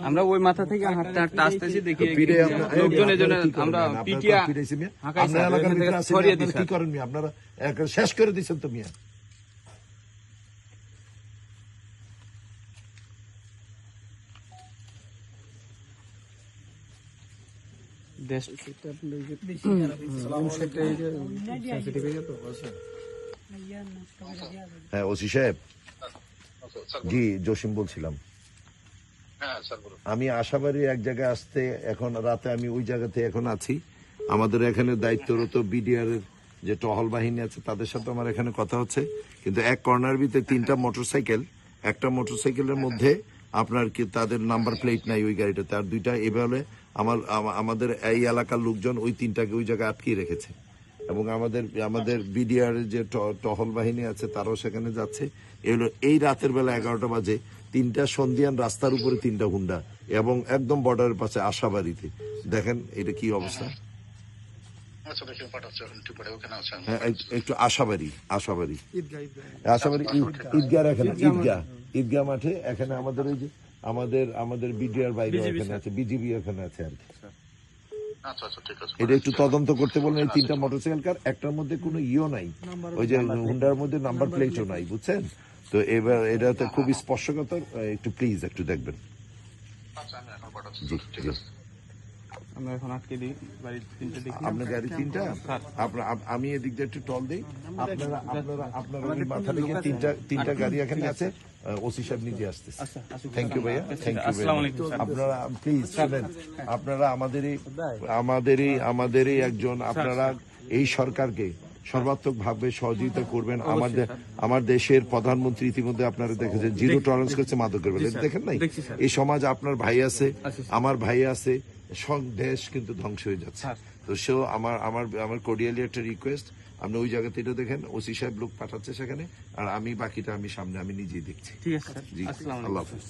আমরা ওই মাথা থেকে হাঁটতে হাঁটতে আসতেছি, দেখি লোকজন এজন্য আমরা পিটিয়া কি করেন মিয়া? আপনারা শেষ করে দিচ্ছেন তো মিয়া। হ্যাঁ ওসি সাহেব, জি জসিম বলছিলাম। আমি আশাবাড়ি এক জায়গায় আসতে, এখন রাতে আমি ওই জায়গাতে এখন আছি। আমাদের এখানে দায়িত্বরত বিডিআর এর যে টহল বাহিনী আছে তাদের সাথে আমার এখানে কথা হচ্ছে, কিন্তু এক কর্নার ভিতরে 3টা মোটরসাইকেল, একটা মোটরসাইকেলের মধ্যে আপনার কি তাদের নাম্বার প্লেট নাই ওই গাড়িটাতে, আর 2টা এভাবে আমাদের এই এলাকার লোকজন ওই 3টাকে ওই জায়গায় আটকিয়ে রেখেছে। এবং আমাদের বিডিআর যে টহল বাহিনী আছে তারাও সেখানে যাচ্ছে। এগুলো এই রাতের বেলা 11টা বাজে 3টা সন্ধিয়ান রাস্তার উপরে 3টা হুন্ডা, এবং একদম বর্ডারের পাশে আশাবাড়িতে। দেখেন এটা কি অবস্থা। একটু আশাবাড়ি ঈদগাহ, এখানে ঈদগাহ মাঠে এখানে আমাদের ওই যে আমাদের বিডিআর বাইরে এখানে আছে, বিজিবি এখানে আছে আর কি। এটা একটু তদন্ত করতে বললেন। এই 3টা মোটরসাইকেল কার, একটার মধ্যে কোনো ইও নাই, ওই যে হুন্ডার মধ্যে নাম্বার প্লেটও নাই, বুঝছেন তো। এবার এটাতে খুব স্পর্শকাতর, একটু প্লিজ একটু দেখবেন। আমরা এখন আটকে দিই আপনার গাড়ি 3টা, আমি এদিক দিয়ে একটু টল দিই। আপনারা মাথা রেখে 3টা গাড়ি এখানে আছে, ওসি সাহেব নিজে আসতেছে। থ্যাংক ইউ ভাইয়া, থ্যাংক ইউ ভাইয়া। আপনারা প্লিজ শুনেন, আপনারা আমাদেরই একজন, আপনারা এই সরকারকে সর্বাত্মক ভাবে সহযোগিতা করবেন। আমার দেশের প্রধানমন্ত্রী ইতিমধ্যে আপনারা দেখেছেন জিরো টলারেন্স করছে মাদকের বেলা, দেখেন নাই? এই সমাজ আপনার ভাই আছে, আমার ভাই আছে, সব দেশ কিন্তু ধ্বংস হয়ে যাচ্ছে। তো সে আমার কোর্ডিয়ালি একটা রিকোয়েস্ট, আপনি ওই জায়গাতে এটা দেখেন, ওসি সাহেব লোক পাঠাচ্ছে সেখানে, আর আমি বাকিটা আমি সামনে আমি নিজেই দেখছি। ঠিক আছে, জি, আল্লাহ হাফেজ।